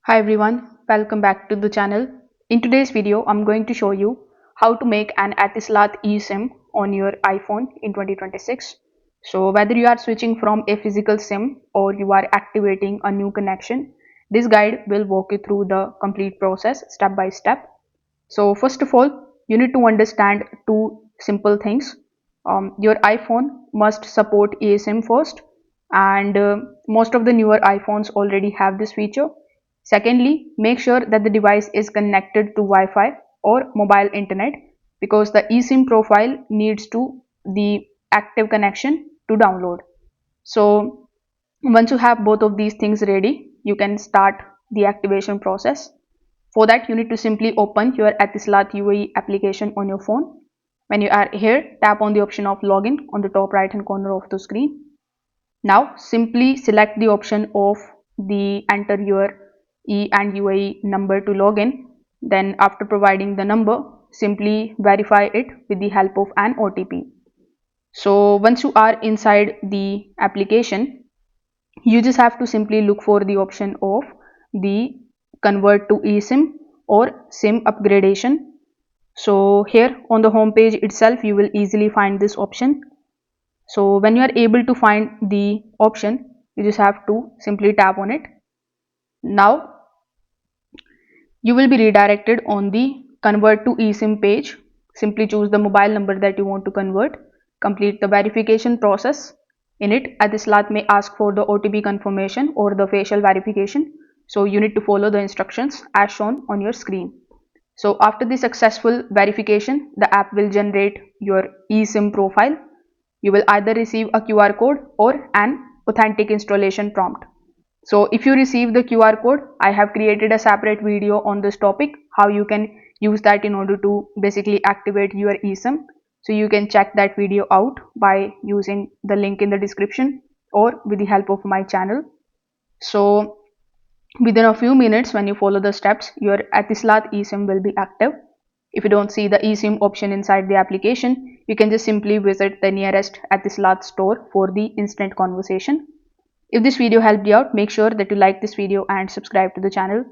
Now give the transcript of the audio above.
Hi everyone, welcome back to the channel. In today's video, I'm going to show you how to make an Etisalat eSIM on your iPhone in 2026. So whether you are switching from a physical SIM or you are activating a new connection, this guide will walk you through the complete process step by step. So first of all, you need to understand two simple things. Your iPhone must support eSIM first, and most of the newer iPhones already have this feature. Secondly, make sure that the device is connected to Wi-Fi or mobile internet because the eSIM profile needs to the active connection to download. So once you have both of these things ready, you can start the activation process. For that, you need to simply open your Etisalat UAE application on your phone. When you are here, tap on the option of login on the top right hand corner of the screen. Now simply select the option of the enter your E and UAE number to login. Then after providing the number, simply verify it with the help of an OTP. So once you are inside the application, you just have to simply look for the option of the convert to eSIM or SIM upgradation. So here on the home page itself, you will easily find this option. So when you are able to find the option, you just have to simply tap on it. Now you will be redirected on the convert to eSIM page. Simply choose the mobile number that you want to convert, complete the verification process. In it, Etisalat may ask for the OTP confirmation or the facial verification. So you need to follow the instructions as shown on your screen. So after the successful verification, the app will generate your eSIM profile. You will either receive a QR code or an authentic installation prompt. So if you receive the QR code, I have created a separate video on this topic, how you can use that in order to basically activate your eSIM. So you can check that video out by using the link in the description or with the help of my channel. So within a few minutes, when you follow the steps, your Etisalat eSIM will be active. If you don't see the eSIM option inside the application, you can just simply visit the nearest Etisalat store for the instant conversation. If this video helped you out, make sure that you like this video and subscribe to the channel.